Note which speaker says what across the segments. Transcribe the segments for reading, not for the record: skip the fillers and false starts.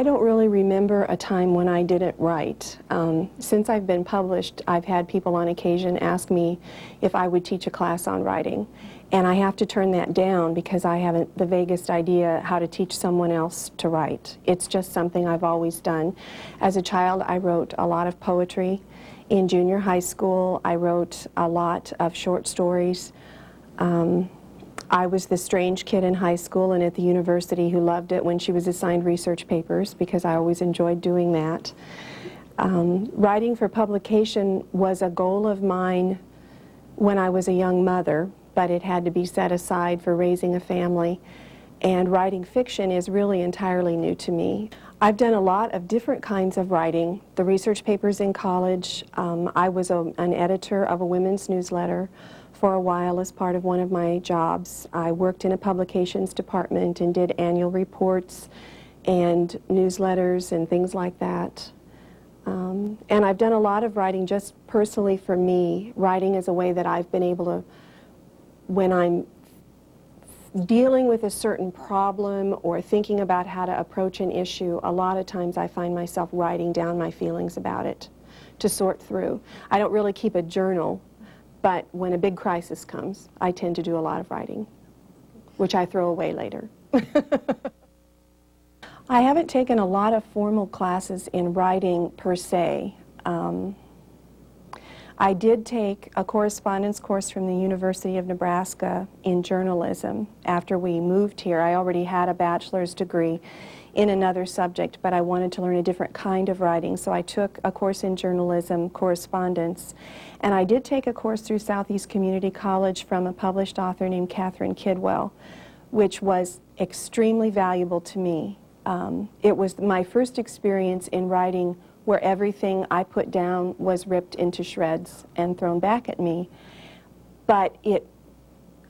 Speaker 1: I don't really remember a time when I didn't write. Since I've been published, I've had people on occasion ask me if I would teach a class on writing. And I have to turn that down because I haven't the vaguest idea how to teach someone else to write. It's just something I've always done. As a child, I wrote a lot of poetry. In junior high school, I wrote a lot of short stories. I was the strange kid in high school and at the university who loved it when she was assigned research papers because I always enjoyed doing that. Writing for publication was a goal of mine when I was a young mother, but it had to be set aside for raising a family. And writing fiction is really entirely new to me. I've done a lot of different kinds of writing. The research papers in college, I was an editor of a women's newsletter for a while as part of one of my jobs. I worked in a publications department and did annual reports and newsletters and things like that. And I've done a lot of writing just personally for me. Writing is a way that I've been able to, when I'm dealing with a certain problem or thinking about how to approach an issue, a lot of times I find myself writing down my feelings about it to sort through. I don't really keep a journal, but when a big crisis comes, I tend to do a lot of writing, which I throw away later. I haven't taken a lot of formal classes in writing per se. I did take a correspondence course from the University of Nebraska in journalism. After we moved here, I already had a bachelor's degree in another subject, but I wanted to learn a different kind of writing, so I took a course in journalism, correspondence, and I did take a course through Southeast Community College from a published author named Catherine Kidwell, which was extremely valuable to me. It was my first experience in writing where everything I put down was ripped into shreds and thrown back at me, but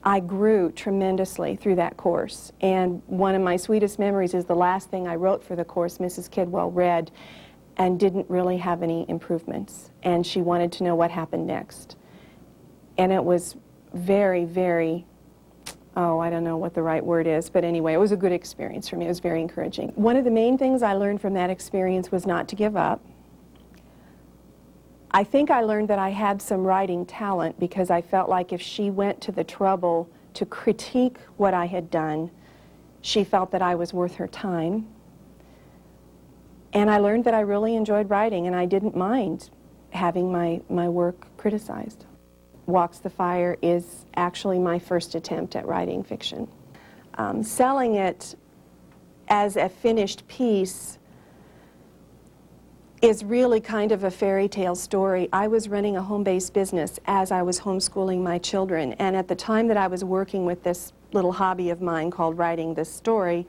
Speaker 1: I grew tremendously through that course, and one of my sweetest memories is the last thing I wrote for the course. Mrs. Kidwell read and didn't really have any improvements, and she wanted to know what happened next. And it was very, very, I don't know what the right word is, but anyway, it was a good experience for me. It was very encouraging. One of the main things I learned from that experience was not to give up. I think I learned that I had some writing talent because I felt like if she went to the trouble to critique what I had done, she felt that I was worth her time. And I learned that I really enjoyed writing, and I didn't mind having my work criticized. Walks the Fire is actually my first attempt at writing fiction. Selling it as a finished piece is really kind of a fairy tale story. I was running a home-based business as I was homeschooling my children, and at the time that I was working with this little hobby of mine called writing this story,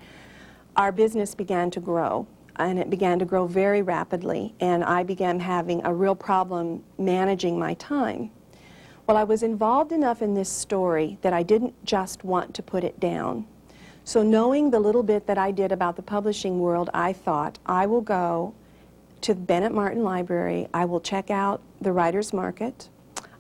Speaker 1: our business began to grow, and it began to grow very rapidly, and I began having a real problem managing my time. Well, I was involved enough in this story that I didn't just want to put it down. So knowing the little bit that I did about the publishing world, I thought, I will go to the Bennett Martin Library, I will check out the writer's market,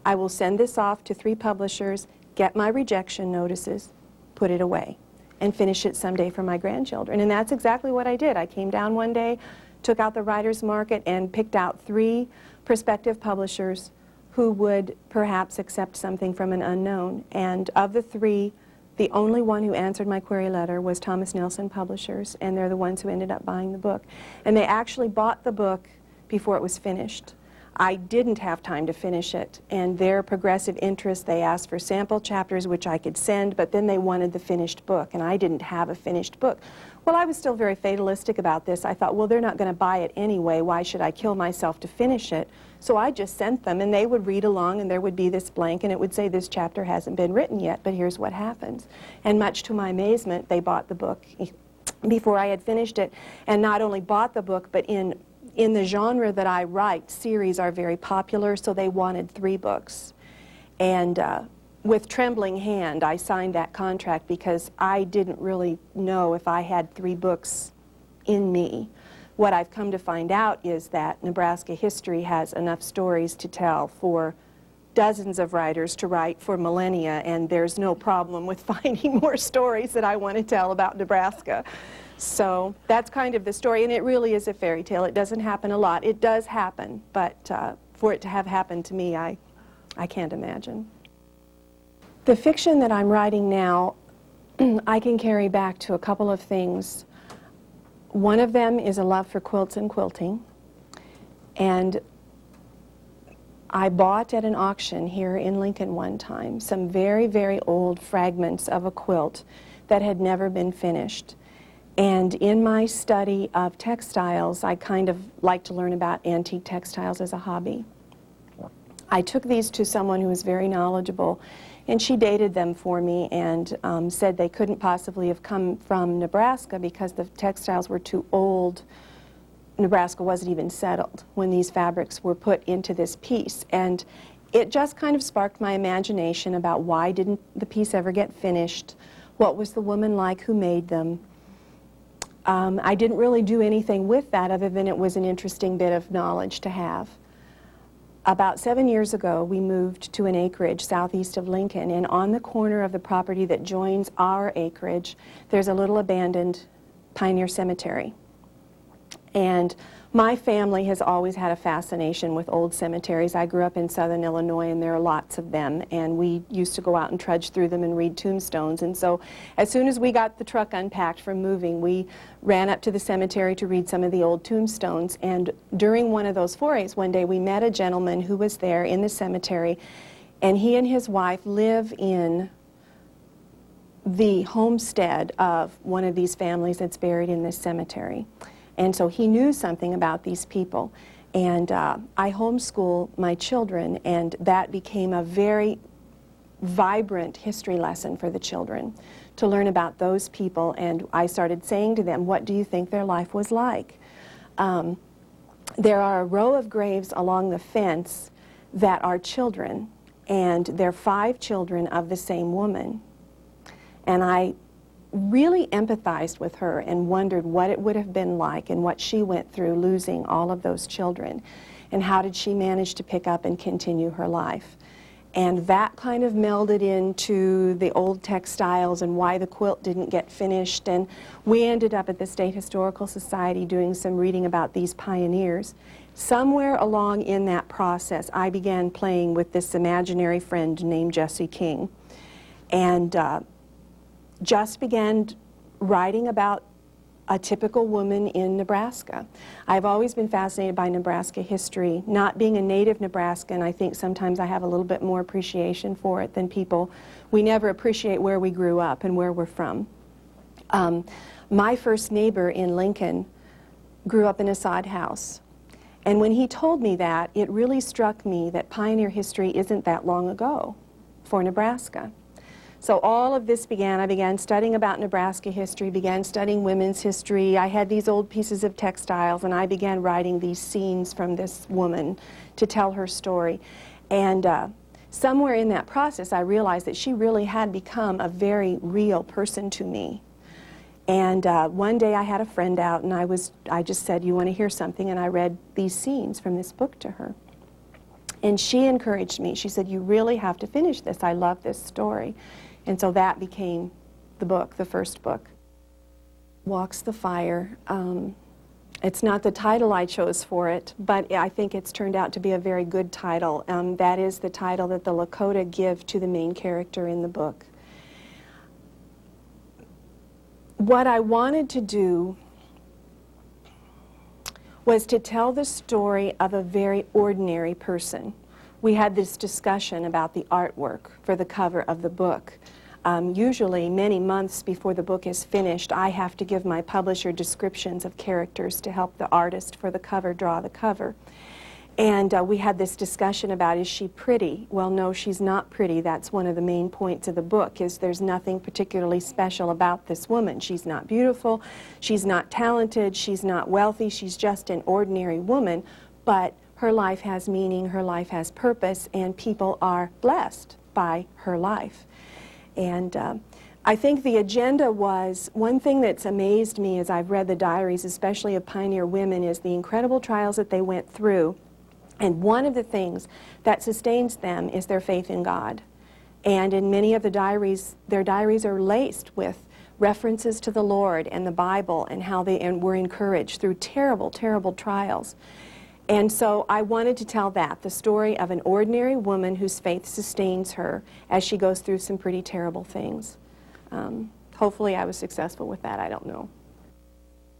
Speaker 1: I will send this off to 3 publishers, get my rejection notices, put it away, and finish it someday for my grandchildren. And that's exactly what I did. I came down one day, took out the writer's market, and picked out 3 prospective publishers who would perhaps accept something from an unknown. And of the 3, the only one who answered my query letter was Thomas Nelson Publishers, and they're the ones who ended up buying the book. And they actually bought the book before it was finished. I didn't have time to finish it, and their progressive interest, they asked for sample chapters which I could send, but then they wanted the finished book, and I didn't have a finished book. Well, I was still very fatalistic about this. I thought, well, they're not going to buy it anyway. Why should I kill myself to finish it? So I just sent them, and they would read along, and there would be this blank, and it would say, this chapter hasn't been written yet, but here's what happens. And much to my amazement, they bought the book before I had finished it, and not only bought the book, but in the genre that I write, series are very popular, so they wanted 3 books. And with trembling hand, I signed that contract because I didn't really know if I had 3 books in me. What I've come to find out is that Nebraska history has enough stories to tell for dozens of writers to write for millennia, and there's no problem with finding more stories that I want to tell about Nebraska. So that's kind of the story, and it really is a fairy tale. It doesn't happen a lot. It does happen, but for it to have happened to me, I can't imagine. The fiction that I'm writing now, I can carry back to a couple of things. One of them is a love for quilts and quilting, and I bought at an auction here in Lincoln one time some very, very old fragments of a quilt that had never been finished. And in my study of textiles, I kind of like to learn about antique textiles as a hobby. I took these to someone who was very knowledgeable, and she dated them for me and said they couldn't possibly have come from Nebraska because the textiles were too old. Nebraska wasn't even settled when these fabrics were put into this piece. And it just kind of sparked my imagination about why didn't the piece ever get finished? What was the woman like who made them? I didn't really do anything with that other than it was an interesting bit of knowledge to have. About 7 years ago, we moved to an acreage southeast of Lincoln, and on the corner of the property that joins our acreage, there's a little abandoned pioneer cemetery. And my family has always had a fascination with old cemeteries. I grew up in southern Illinois, and there are lots of them, and we used to go out and trudge through them and read tombstones. And so as soon as we got the truck unpacked from moving, we ran up to the cemetery to read some of the old tombstones. And during one of those forays, one day we met a gentleman who was there in the cemetery, and he and his wife live in the homestead of one of these families that's buried in this cemetery. And so he knew something about these people. And I homeschool my children, and that became a very vibrant history lesson for the children, to learn about those people. And I started saying to them, what do you think their life was like? There are a row of graves along the fence that are children, and they're 5 children of the same woman. And I really empathized with her and wondered what it would have been like and what she went through losing all of those children, and how did she manage to pick up and continue her life. And that kind of melded into the old textiles and why the quilt didn't get finished. And we ended up at the State Historical Society doing some reading about these pioneers. Somewhere along in that process, I began playing with this imaginary friend named Jessie King, and just began writing about a typical woman in Nebraska. I've always been fascinated by Nebraska history. Not being a native Nebraskan, I think sometimes I have a little bit more appreciation for it than people. We never appreciate where we grew up and where we're from. My first neighbor in Lincoln grew up in a sod house. And when he told me that, it really struck me that pioneer history isn't that long ago for Nebraska. So all of this began. I began studying about Nebraska history, began studying women's history. I had these old pieces of textiles, and I began writing these scenes from this woman to tell her story. And somewhere in that process, I realized that she really had become a very real person to me. And one day I had a friend out, and I just said, you want to hear something? And I read these scenes from this book to her. And she encouraged me. She said, you really have to finish this. I love this story. And so that became the book, the first book. Walks the Fire. It's not the title I chose for it, but I think it's turned out to be a very good title. That is the title that the Lakota give to the main character in the book. What I wanted to do was to tell the story of a very ordinary person. We had this discussion about the artwork for the cover of the book. Usually, many months before the book is finished, I have to give my publisher descriptions of characters to help the artist for the cover draw the cover. And we had this discussion about, is she pretty? Well, no, she's not pretty. That's one of the main points of the book, is there's nothing particularly special about this woman. She's not beautiful, she's not talented, she's not wealthy, she's just an ordinary woman, but her life has meaning, her life has purpose, and people are blessed by her life. And I think the agenda was, one thing that's amazed me as I've read the diaries, especially of pioneer women, is the incredible trials that they went through. And one of the things that sustains them is their faith in God. And in many of the diaries, their diaries are laced with references to the Lord and the Bible and how they were encouraged through terrible, terrible trials. And so I wanted to tell that, the story of an ordinary woman whose faith sustains her as she goes through some pretty terrible things. Hopefully I was successful with that, I don't know.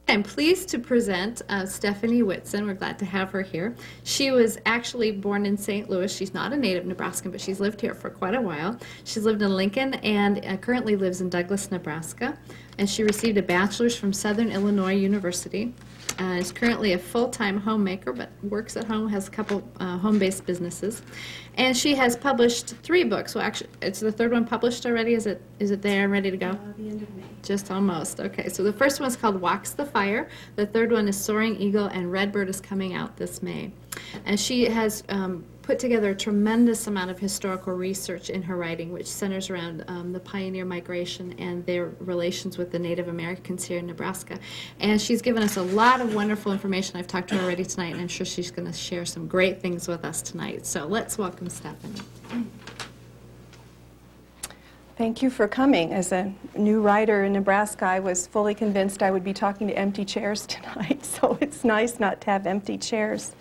Speaker 2: I'm pleased to present Stephanie Whitson. We're glad to have her here. She was actually born in St. Louis. She's not a native Nebraskan, but she's lived here for quite a while. She's lived in Lincoln and currently lives in Douglas, Nebraska. And she received a bachelor's from Southern Illinois University. Is currently a full-time homemaker, but works at home, has a couple home-based businesses. And she has published 3 books. Well, actually, it's the 3rd one published already. Is it there and ready to go?
Speaker 1: The end of May.
Speaker 2: Just almost. Okay, so the first one is called Walks the Fire. The 3rd one is Soaring Eagle, and Redbird is coming out this May. And she has put together a tremendous amount of historical research in her writing, which centers around the pioneer migration and their relations with the Native Americans here in Nebraska. And she's given us a lot of wonderful information. I've talked to her already tonight, and I'm sure she's going to share some great things with us tonight. So let's welcome Stephanie.
Speaker 1: Thank you for coming. As a new writer in Nebraska, I was fully convinced I would be talking to empty chairs tonight, so it's nice not to have empty chairs.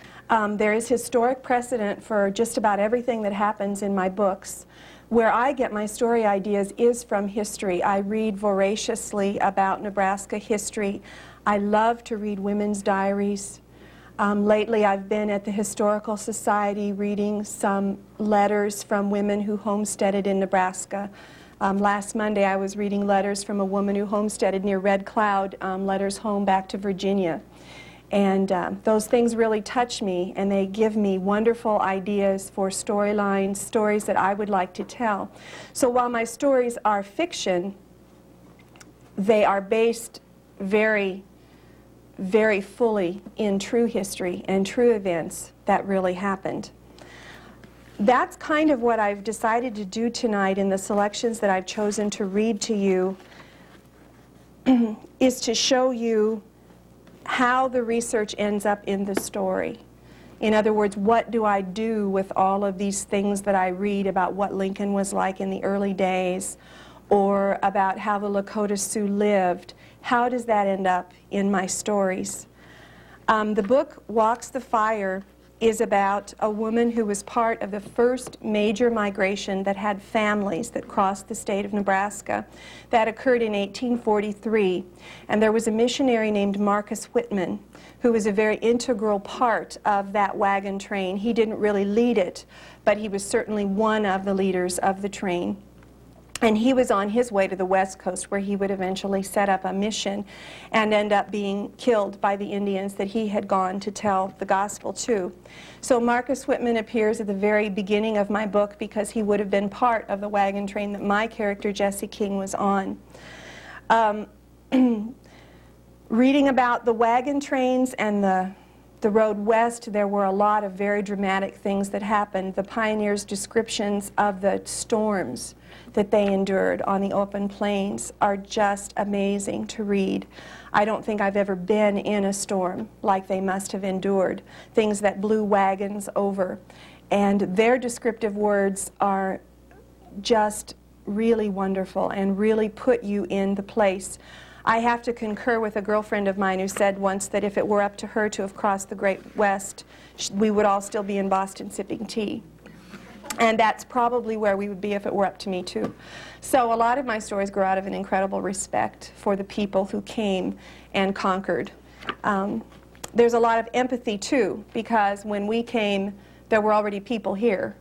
Speaker 1: There is historic precedent for just about everything that happens in my books. Where I get my story ideas is from history. I read voraciously about Nebraska history. I love to read women's diaries. Lately I've been at the Historical Society reading some letters from women who homesteaded in Nebraska. Last Monday I was reading letters from a woman who homesteaded near Red Cloud, letters home back to Virginia. And those things really touch me, and they give me wonderful ideas for storylines, stories that I would like to tell. So while my stories are fiction, they are based very, very fully in true history and true events that really happened. That's kind of what I've decided to do tonight in the selections that I've chosen to read to you, is to show you how the research ends up in the story. In other words, what do I do with all of these things that I read about what Lincoln was like in the early days, or about how the Lakota Sioux lived? How does that end up in my stories? The book, Walks the Fire, is about a woman who was part of the first major migration that had families that crossed the state of Nebraska. That occurred in 1843, and there was a missionary named Marcus Whitman who was a very integral part of that wagon train. He didn't really lead it, but he was certainly one of the leaders of the train. And he was on his way to the West Coast, where he would eventually set up a mission and end up being killed by the Indians that he had gone to tell the gospel to. So Marcus Whitman appears at the very beginning of my book because he would have been part of the wagon train that my character, Jesse King, was on. Reading about the wagon trains and the road west, there were a lot of very dramatic things that happened. The pioneers' descriptions of the storms that they endured on the open plains are just amazing to read. I don't think I've ever been in a storm like they must have endured, things that blew wagons over. And their descriptive words are just really wonderful and really put you in the place. I have to concur with a girlfriend of mine who said once that if it were up to her to have crossed the Great West, we would all still be in Boston sipping tea. And that's probably where we would be if it were up to me, too. So a lot of my stories grow out of an incredible respect for the people who came and conquered. There's a lot of empathy, too, because when we came, there were already people here,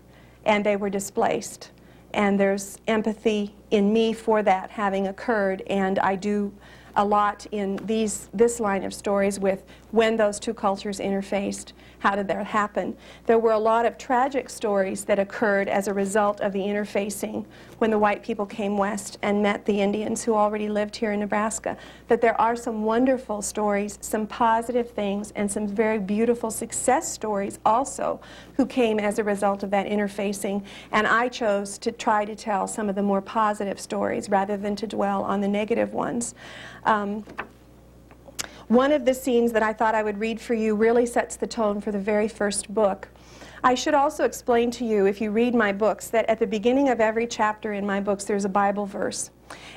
Speaker 1: and they were displaced. And there's empathy in me for that having occurred, and I do a lot in this line of stories with when those two cultures interfaced. How did that happen? There were a lot of tragic stories that occurred as a result of the interfacing when the white people came west and met the Indians who already lived here in Nebraska. But there are some wonderful stories, some positive things, and some very beautiful success stories also who came as a result of that interfacing. And I chose to try to tell some of the more positive stories rather than to dwell on the negative ones. One of the scenes that I thought I would read for you really sets the tone for the very first book. I should also explain to you, if you read my books, that at the beginning of every chapter in my books there's a Bible verse.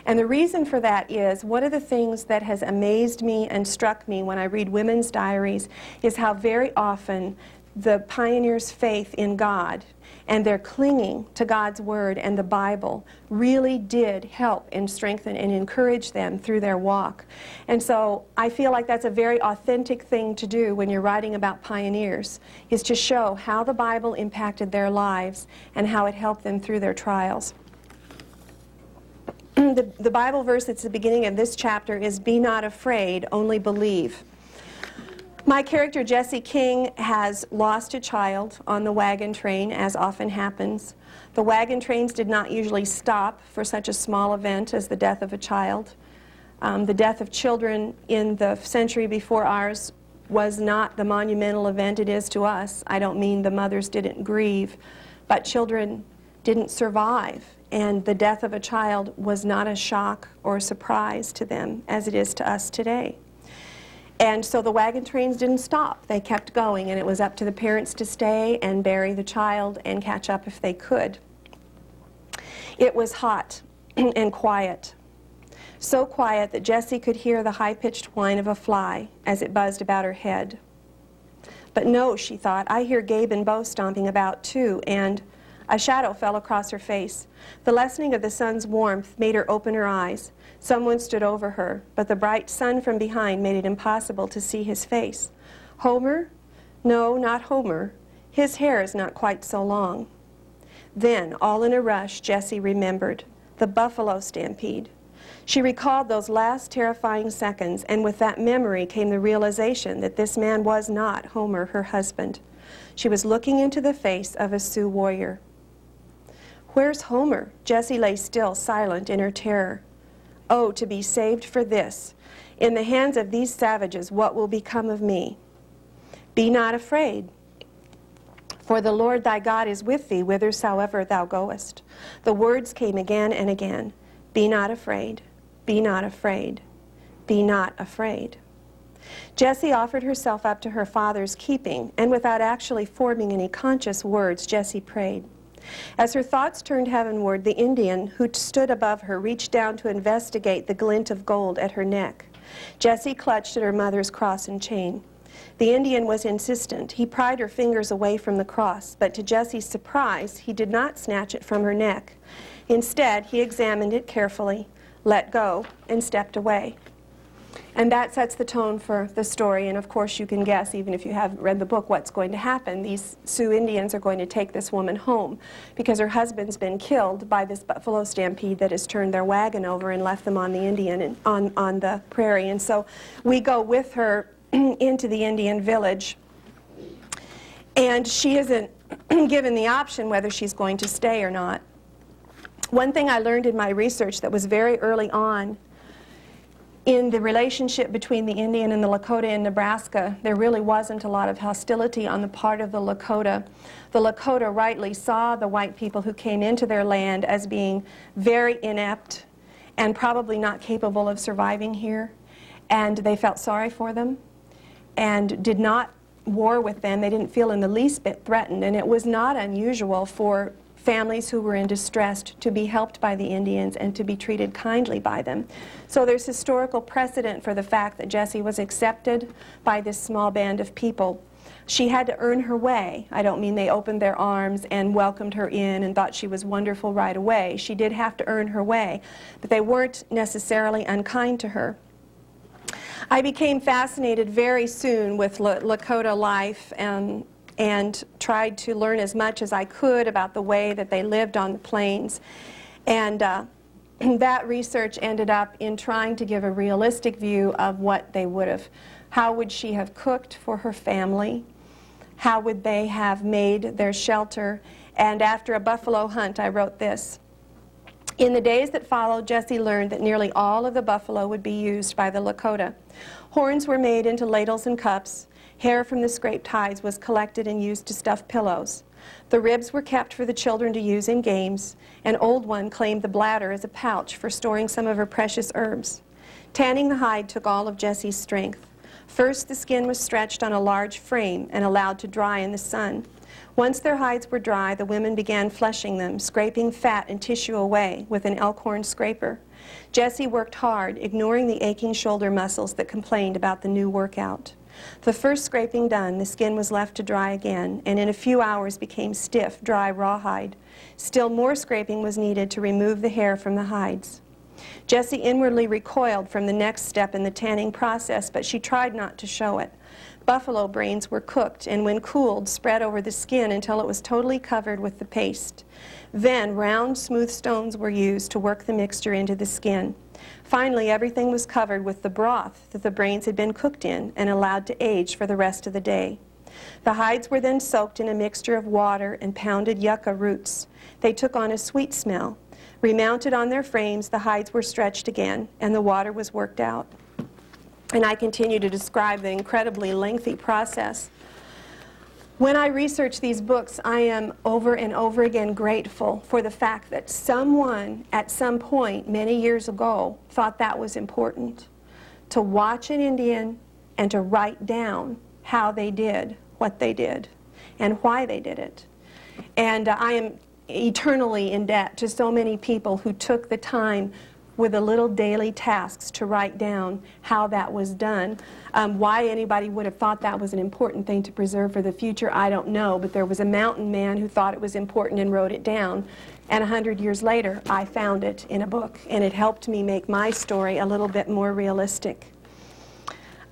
Speaker 1: And the reason for that is, one of the things that has amazed me and struck me when I read women's diaries is how very often the pioneers' faith in God and their clinging to God's Word and the Bible really did help and strengthen and encourage them through their walk. And so I feel like that's a very authentic thing to do when you're writing about pioneers, is to show how the Bible impacted their lives and how it helped them through their trials. The Bible verse that's at the beginning of this chapter is, "Be not afraid, only believe." My character, Jesse King, has lost a child on the wagon train, as often happens. The wagon trains did not usually stop for such a small event as the death of a child. The death of children in the century before ours was not the monumental event it is to us. I don't mean the mothers didn't grieve, but children didn't survive. And the death of a child was not a shock or a surprise to them as it is to us today. And so the wagon trains didn't stop. They kept going, and it was up to the parents to stay and bury the child and catch up if they could. It was hot and quiet. So quiet that Jessie could hear the high-pitched whine of a fly as it buzzed about her head. But no, she thought, I hear Gabe and Bo stomping about too, and a shadow fell across her face. The lessening of the sun's warmth made her open her eyes. Someone stood over her, but the bright sun from behind made it impossible to see his face. Homer? No, not Homer. His hair is not quite so long. Then, all in a rush, Jessie remembered the buffalo stampede. She recalled those last terrifying seconds, and with that memory came the realization that this man was not Homer, her husband. She was looking into the face of a Sioux warrior. Where's Homer? Jessie lay still, silent in her terror. Oh, to be saved for this. In the hands of these savages, what will become of me? Be not afraid, for the Lord thy God is with thee whithersoever thou goest. The words came again and again. Be not afraid, be not afraid, be not afraid. Jessie offered herself up to her father's keeping, and without actually forming any conscious words, Jessie prayed. As her thoughts turned heavenward, the Indian who stood above her reached down to investigate the glint of gold at her neck. Jessie clutched at her mother's cross and chain. The Indian was insistent. He pried her fingers away from the cross, but to Jessie's surprise, he did not snatch it from her neck. Instead, he examined it carefully, let go, and stepped away. And that sets the tone for the story, and of course you can guess, even if you haven't read the book, what's going to happen. These Sioux Indians are going to take this woman home because her husband's been killed by this buffalo stampede that has turned their wagon over and left them on the Indian and on the prairie. And so we go with her into the Indian village, and she isn't given the option whether she's going to stay or not. One thing I learned in my research that was very early on in the relationship between the Indian and the Lakota in Nebraska, there really wasn't a lot of hostility on the part of the Lakota. The Lakota rightly saw the white people who came into their land as being very inept and probably not capable of surviving here, and they felt sorry for them and did not war with them. They didn't feel in the least bit threatened, and it was not unusual for families who were in distress to be helped by the Indians and to be treated kindly by them. So there's historical precedent for the fact that Jessie was accepted by this small band of people. She had to earn her way. I don't mean they opened their arms and welcomed her in and thought she was wonderful right away. She did have to earn her way, but they weren't necessarily unkind to her. I became fascinated very soon with Lakota life and tried to learn as much as I could about the way that they lived on the plains. And that research ended up in trying to give a realistic view of what they would have. How would she have cooked for her family? How would they have made their shelter? And after a buffalo hunt, I wrote this. In the days that followed, Jessie learned that nearly all of the buffalo would be used by the Lakota. Horns were made into ladles and cups. Hair from the scraped hides was collected and used to stuff pillows. The ribs were kept for the children to use in games. An old one claimed the bladder as a pouch for storing some of her precious herbs. Tanning the hide took all of Jessie's strength. First, the skin was stretched on a large frame and allowed to dry in the sun. Once their hides were dry, the women began fleshing them, scraping fat and tissue away with an elkhorn scraper. Jessie worked hard, ignoring the aching shoulder muscles that complained about the new workout. The first scraping done, the skin was left to dry again, and in a few hours became stiff, dry rawhide. Still more scraping was needed to remove the hair from the hides. Jessie inwardly recoiled from the next step in the tanning process, but she tried not to show it. Buffalo brains were cooked and, when cooled, spread over the skin until it was totally covered with the paste. Then round, smooth stones were used to work the mixture into the skin. Finally, everything was covered with the broth that the brains had been cooked in and allowed to age for the rest of the day. The hides were then soaked in a mixture of water and pounded yucca roots. They took on a sweet smell. Remounted on their frames, the hides were stretched again, and the water was worked out. And I continue to describe the incredibly lengthy process. When I research these books, I am over and over again grateful for the fact that someone at some point many years ago thought that was important, to watch an Indian and to write down how they did what they did and why they did it. And I am eternally in debt to so many people who took the time with the little daily tasks to write down how that was done. Why anybody would have thought that was an important thing to preserve for the future, I don't know, but there was a mountain man who thought it was important and wrote it down. And 100 years later, I found it in a book, and it helped me make my story a little bit more realistic.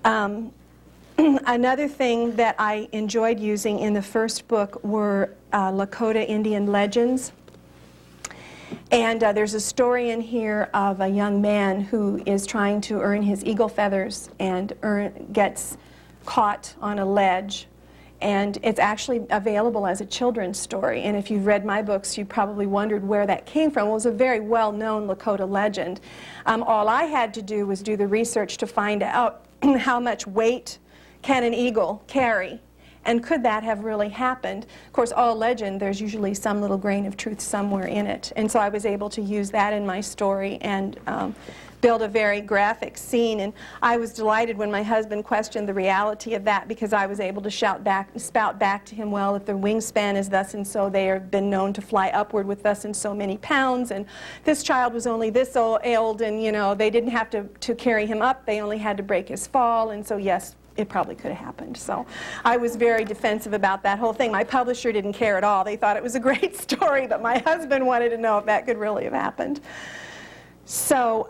Speaker 1: Another thing that I enjoyed using in the first book were Lakota Indian legends. And there's a story in here of a young man who is trying to earn his eagle feathers and gets caught on a ledge. And it's actually available as a children's story. And if you've read my books, you probably wondered where that came from. Well, it was a very well-known Lakota legend. All I had to do was do the research to find out how much weight can an eagle carry. And could that have really happened? Of course, all legend, there's usually some little grain of truth somewhere in it. And so I was able to use that in my story and build a very graphic scene. And I was delighted when my husband questioned the reality of that, because I was able to spout back to him, well, if their wingspan is thus and so, they have been known to fly upward with thus and so many pounds. And this child was only this old, and, you know, they didn't have to carry him up. They only had to break his fall. And so, yes, it probably could have happened. So I was very defensive about that whole thing. My publisher didn't care at all. They thought it was a great story, but my husband wanted to know if that could really have happened. So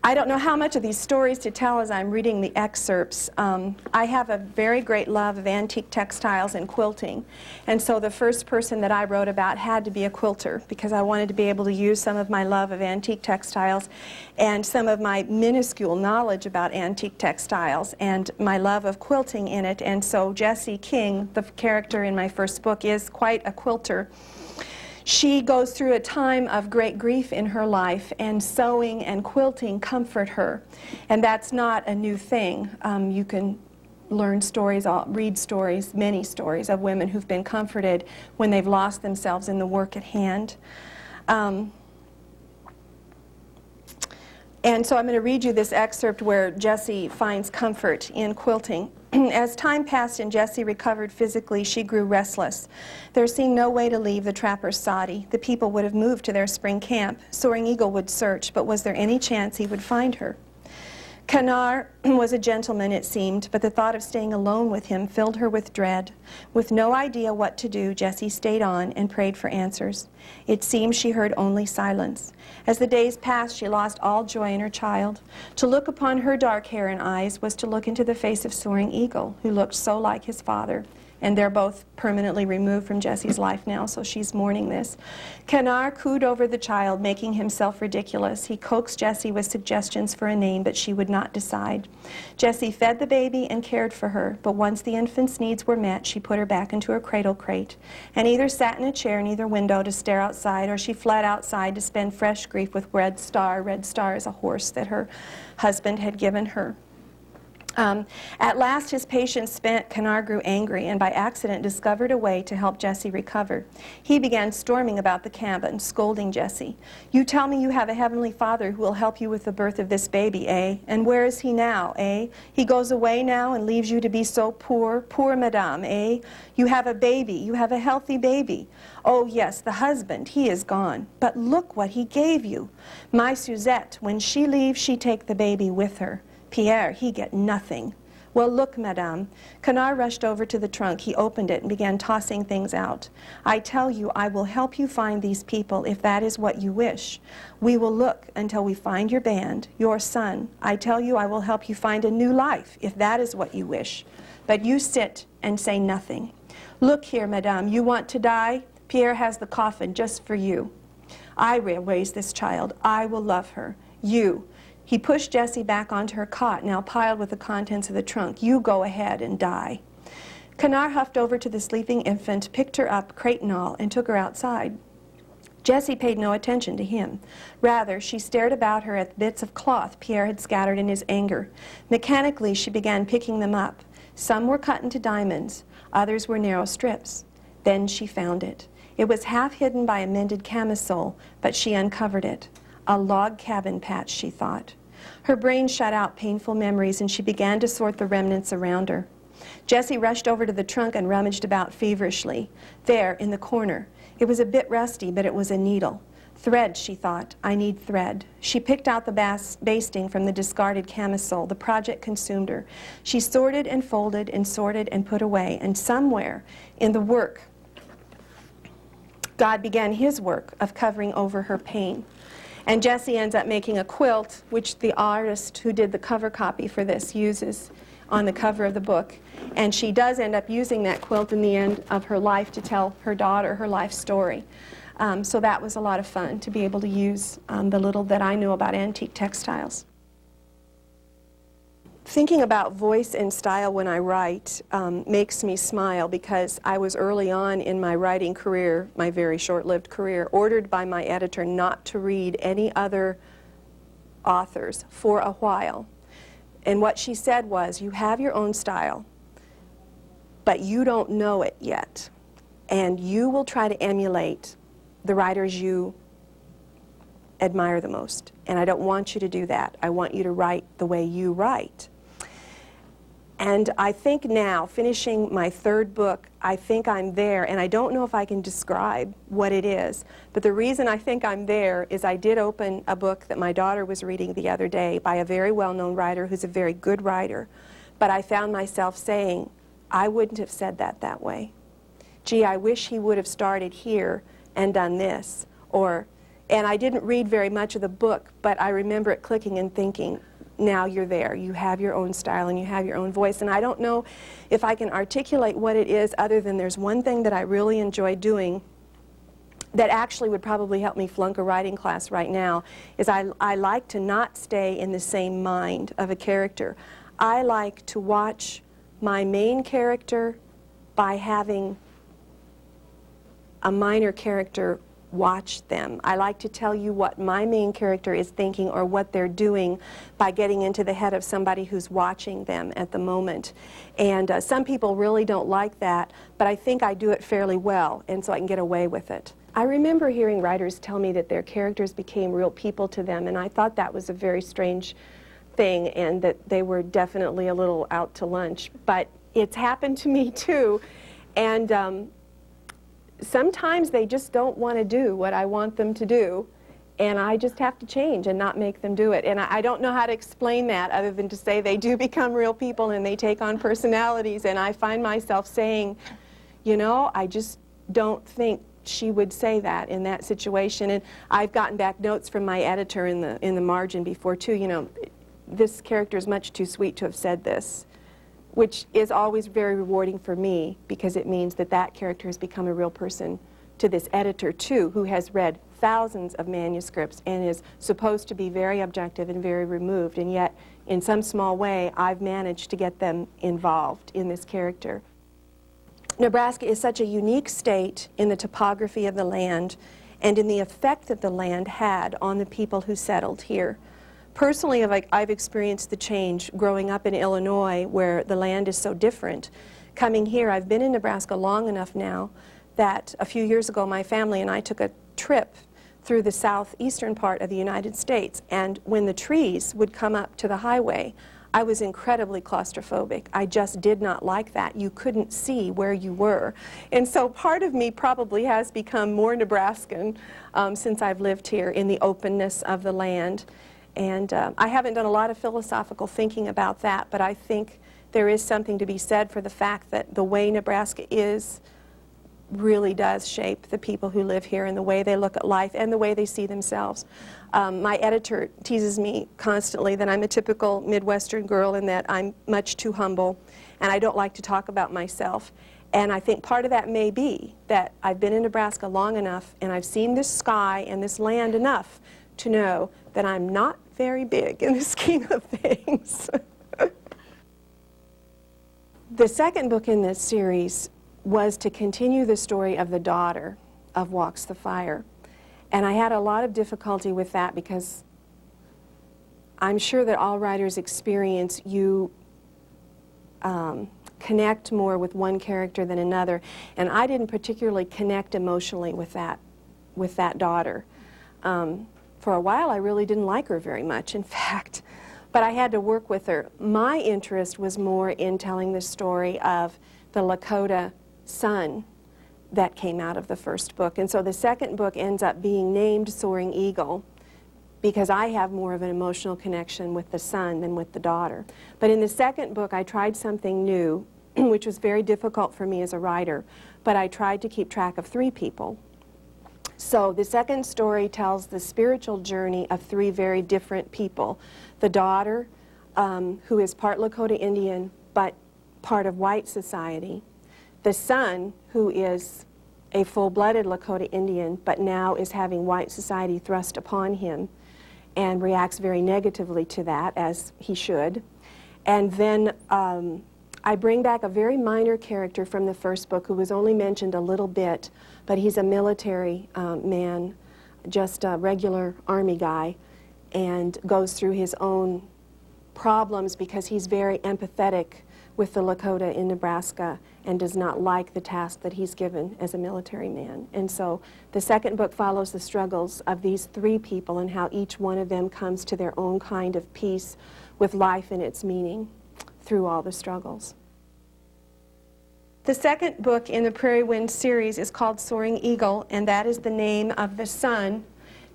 Speaker 1: I don't know how much of these stories to tell as I'm reading the excerpts. I have a very great love of antique textiles and quilting. And so the first person that I wrote about had to be a quilter, because I wanted to be able to use some of my love of antique textiles and some of my minuscule knowledge about antique textiles and my love of quilting in it. And so Jessie King, the character in my first book, is quite a quilter. She goes through a time of great grief in her life, and sewing and quilting comfort her. And that's not a new thing. You can learn stories, read stories, many stories of women who've been comforted when they've lost themselves in the work at hand. And so I'm going to read you this excerpt where Jessie finds comfort in quilting. As time passed and Jessie recovered physically, she grew restless. There seemed no way to leave the trapper's soddy. The people would have moved to their spring camp. Soaring Eagle would search, but was there any chance he would find her? Canar was a gentleman, it seemed, but the thought of staying alone with him filled her with dread. With no idea what to do, Jessie stayed on and prayed for answers. It seemed she heard only silence. As the days passed, she lost all joy in her child. To look upon her dark hair and eyes was to look into the face of Soaring Eagle, who looked so like his father. And they're both permanently removed from Jessie's life now, so she's mourning this. Canar cooed over the child, making himself ridiculous. He coaxed Jessie with suggestions for a name, but she would not decide. Jessie fed the baby and cared for her, but once the infant's needs were met, she put her back into her cradle crate, and either sat in a chair near the window to stare outside, or she fled outside to spend fresh grief with Red Star. Red Star is a horse that her husband had given her. At last, his patience spent, Canar grew angry and by accident discovered a way to help Jesse recover. He began storming about the cabin, scolding Jesse. "You tell me you have a heavenly Father who will help you with the birth of this baby, eh? And where is he now, eh? He goes away now and leaves you to be so poor, poor madame, eh? You have a baby, you have a healthy baby. Oh yes, the husband, he is gone. But look what he gave you. My Suzette, when she leaves, she take the baby with her. Pierre, he get nothing. Well, look, madame." Canar rushed over to the trunk. He opened it and began tossing things out. "I tell you, I will help you find these people if that is what you wish. We will look until we find your band, your son. I tell you, I will help you find a new life if that is what you wish. But you sit and say nothing. Look here, madame, you want to die? Pierre has the coffin just for you. I will raise this child. I will love her. You." He pushed Jessie back onto her cot, now piled with the contents of the trunk. "You go ahead and die." Canar huffed over to the sleeping infant, picked her up, crate and all, and took her outside. Jessie paid no attention to him. Rather, she stared about her at the bits of cloth Pierre had scattered in his anger. Mechanically, she began picking them up. Some were cut into diamonds, others were narrow strips. Then she found it. It was half hidden by a mended camisole, but she uncovered it. A log cabin patch, she thought. Her brain shut out painful memories, and she began to sort the remnants around her. Jessie rushed over to the trunk and rummaged about feverishly. There, in the corner. It was a bit rusty, but it was a needle. Thread, she thought. I need thread. She picked out the basting from the discarded camisole. The project consumed her. She sorted and folded and sorted and put away, and somewhere in the work, God began his work of covering over her pain. And Jessie ends up making a quilt, which the artist who did the cover copy for this uses on the cover of the book. And she does end up using that quilt in the end of her life to tell her daughter her life story. So that was a lot of fun to be able to use the little that I knew about antique textiles. Thinking about voice and style when I write makes me smile, because I was early on in my writing career, my very short-lived career, ordered by my editor not to read any other authors for a while. And what she said was, you have your own style, but you don't know it yet. And you will try to emulate the writers you admire the most. And I don't want you to do that. I want you to write the way you write. And I think now, finishing my third book, I think I'm there, and I don't know if I can describe what it is, but the reason I think I'm there is I did open a book that my daughter was reading the other day by a very well-known writer who's a very good writer, but I found myself saying, I wouldn't have said that way. Gee, I wish he would have started here and done this, and I didn't read very much of the book, but I remember it clicking and thinking, now you're there. You have your own style and you have your own voice. And I don't know if I can articulate what it is, other than there's one thing that I really enjoy doing that actually would probably help me flunk a writing class right now, is I like to not stay in the same mind of a character. I like to watch my main character by having a minor character watch them. I like to tell you what my main character is thinking or what they're doing by getting into the head of somebody who's watching them at the moment. And some people really don't like that, but I think I do it fairly well, and so I can get away with it. I remember hearing writers tell me that their characters became real people to them, and I thought that was a very strange thing, and that they were definitely a little out to lunch. But it's happened to me too, and sometimes they just don't want to do what I want them to do, and I just have to change and not make them do it. And I don't know how to explain that other than to say they do become real people and they take on personalities, and I find myself saying, you know, I just don't think she would say that in that situation. And I've gotten back notes from my editor in the margin before too, you know, this character is much too sweet to have said this, which is always very rewarding for me, because it means that that character has become a real person to this editor too, who has read thousands of manuscripts and is supposed to be very objective and very removed, and yet in some small way I've managed to get them involved in this character. Nebraska is such a unique state in the topography of the land and in the effect that the land had on the people who settled here. personally, I've experienced the change growing up in Illinois, where the land is so different. Coming here, I've been in Nebraska long enough now that a few years ago my family and I took a trip through the southeastern part of the United States, and when the trees would come up to the highway, I was incredibly claustrophobic. I just did not like that. You couldn't see where you were. And so part of me probably has become more Nebraskan since I've lived here, in the openness of the land. And I haven't done a lot of philosophical thinking about that, but I think there is something to be said for the fact that the way Nebraska is really does shape the people who live here and the way they look at life and the way they see themselves. My editor teases me constantly that I'm a typical Midwestern girl and that I'm much too humble and I don't like to talk about myself. And I think part of that may be that I've been in Nebraska long enough and I've seen this sky and this land enough to know that I'm not very big in the scheme of things. The second book in this series was to continue the story of the daughter of Walks the Fire. And I had a lot of difficulty with that because I'm sure that all writers experience you connect more with one character than another. And I didn't particularly connect emotionally with that daughter. For a while, I really didn't like her very much, in fact. But I had to work with her. My interest was more in telling the story of the Lakota son that came out of the first book. And so the second book ends up being named Soaring Eagle because I have more of an emotional connection with the son than with the daughter. But in the second book, I tried something new, which was very difficult for me as a writer, but I tried to keep track of 3 people. So the second story tells the spiritual journey of 3 very different people. The daughter, who is part Lakota Indian, but part of white society. The son, who is a full-blooded Lakota Indian, but now is having white society thrust upon him and reacts very negatively to that, as he should. And then I bring back a very minor character from the first book who was only mentioned a little bit, but he's a military man, just a regular Army guy, and goes through his own problems because he's very empathetic with the Lakota in Nebraska and does not like the task that he's given as a military man. And so the second book follows the struggles of these 3 people and how each one of them comes to their own kind of peace with life and its meaning through all the struggles. The second book in the Prairie Winds series is called Soaring Eagle, and that is the name of the son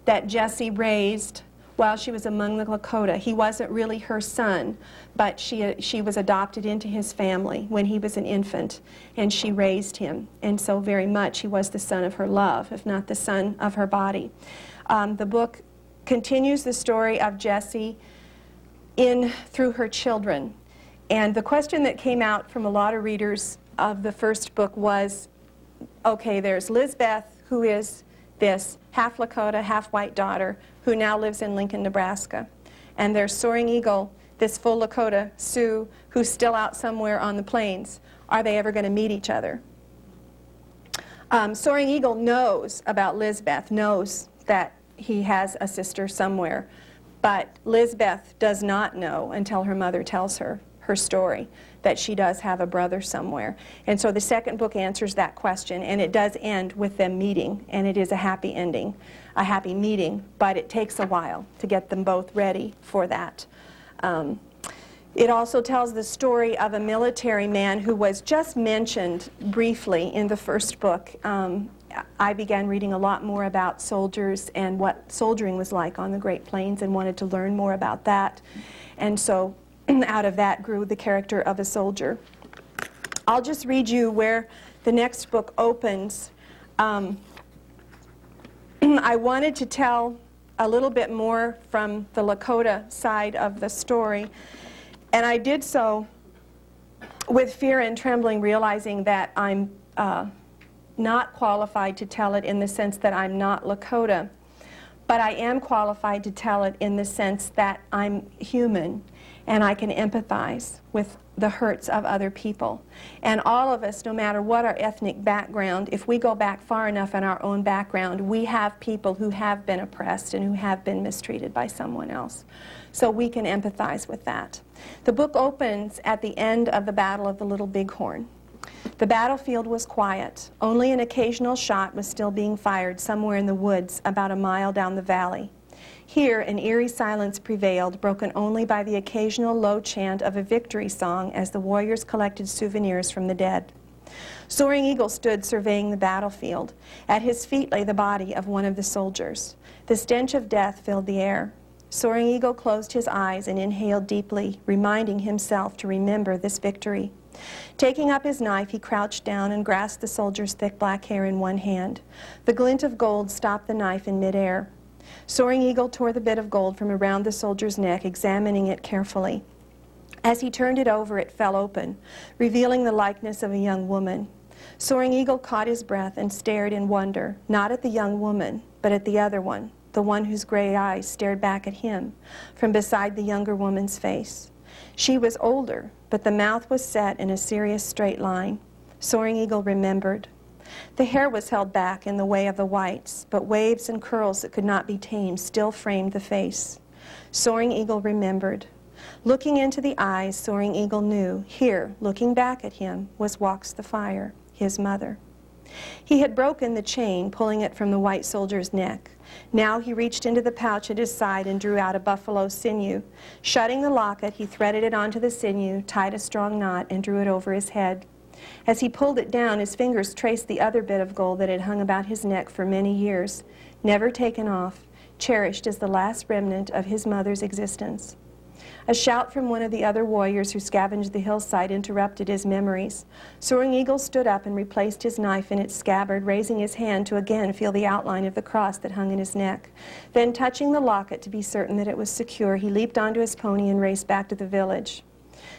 Speaker 1: that Jessie raised while she was among the Lakota. He wasn't really her son, but she was adopted into his family when he was an infant, and she raised him. And so very much he was the son of her love, if not the son of her body. The book continues the story of Jessie through her children. And the question that came out from a lot of readers of the first book was, okay, there's Lizbeth, who is this half Lakota, half white daughter, who now lives in Lincoln, Nebraska. And there's Soaring Eagle, this full Lakota, Sioux, who's still out somewhere on the plains. Are they ever going to meet each other? Soaring Eagle knows about Lizbeth, knows that he has a sister somewhere. But Lizbeth does not know until her mother tells her story, that she does have a brother somewhere. And so the second book answers that question, and it does end with them meeting, and it is a happy ending, a happy meeting, but it takes a while to get them both ready for that. It also tells the story of a military man who was just mentioned briefly in the first book. I began reading a lot more about soldiers and what soldiering was like on the Great Plains and wanted to learn more about that. And so out of that grew the character of a soldier. I'll just read you where the next book opens. I wanted to tell a little bit more from the Lakota side of the story, and I did so with fear and trembling, realizing that I'm not qualified to tell it in the sense that I'm not Lakota, but I am qualified to tell it in the sense that I'm human. and I can empathize with the hurts of other people. And all of us, no matter what our ethnic background, if we go back far enough in our own background, we have people who have been oppressed and who have been mistreated by someone else. So we can empathize with that. The book opens at the end of the Battle of the Little Bighorn. The battlefield was quiet. Only an occasional shot was still being fired somewhere in the woods about a mile down the valley. Here, an eerie silence prevailed, broken only by the occasional low chant of a victory song as the warriors collected souvenirs from the dead. Soaring Eagle stood surveying the battlefield. At his feet lay the body of one of the soldiers. The stench of death filled the air. Soaring Eagle closed his eyes and inhaled deeply, reminding himself to remember this victory. Taking up his knife, he crouched down and grasped the soldier's thick black hair in one hand. The glint of gold stopped the knife in midair. Soaring Eagle tore the bit of gold from around the soldier's neck, examining it carefully. As he turned it over, it fell open, revealing the likeness of a young woman. Soaring Eagle caught his breath and stared in wonder, not at the young woman, but at the other one, the one whose gray eyes stared back at him from beside the younger woman's face. She was older, but the mouth was set in a serious straight line. Soaring Eagle remembered. The hair was held back in the way of the whites, but waves and curls that could not be tamed still framed the face. Soaring Eagle remembered. Looking into the eyes, Soaring Eagle knew, here, looking back at him, was Walks the Fire, his mother. He had broken the chain, pulling it from the white soldier's neck. Now he reached into the pouch at his side and drew out a buffalo sinew. Shutting the locket, he threaded it onto the sinew, tied a strong knot, and drew it over his head. As he pulled it down, his fingers traced the other bit of gold that had hung about his neck for many years, never taken off, cherished as the last remnant of his mother's existence. A shout from one of the other warriors who scavenged the hillside interrupted his memories. Soaring Eagle stood up and replaced his knife in its scabbard, raising his hand to again feel the outline of the cross that hung in his neck. Then, touching the locket to be certain that it was secure, he leaped onto his pony and raced back to the village.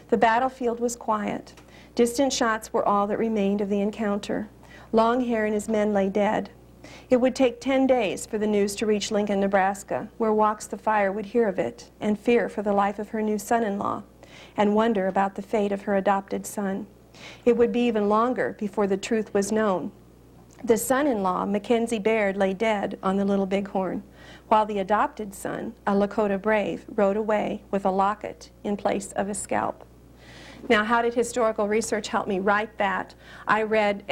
Speaker 1: The battlefield was quiet. Distant shots were all that remained of the encounter. Longhair and his men lay dead. It would take 10 days for the news to reach Lincoln, Nebraska, where Walks the Fire would hear of it and fear for the life of her new son-in-law and wonder about the fate of her adopted son. It would be even longer before the truth was known. The son-in-law, Mackenzie Baird, lay dead on the Little Bighorn, while the adopted son, a Lakota brave, rode away with a locket in place of a scalp. Now, how did historical research help me write that? I read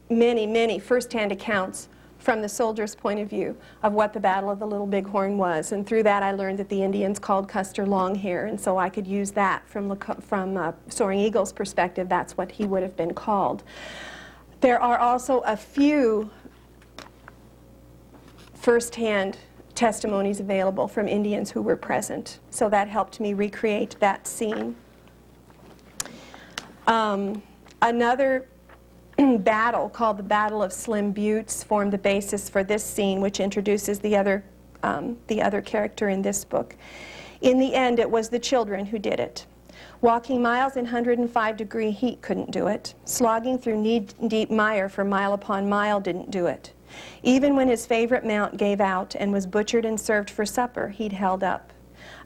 Speaker 1: many first-hand accounts from the soldier's point of view of what the Battle of the Little Bighorn was, and through that I learned that the Indians called Custer Longhair, and so I could use that from Soaring Eagle's perspective. That's what he would have been called. There are also a few first-hand testimonies available from Indians who were present, so that helped me recreate that scene. Another battle called the Battle of Slim Buttes formed the basis for this scene, which introduces the other character in this book. In the end, it was the children who did it. Walking miles in 105-degree heat couldn't do it. Slogging through knee-deep mire for mile upon mile didn't do it. Even when his favorite mount gave out and was butchered and served for supper, he'd held up.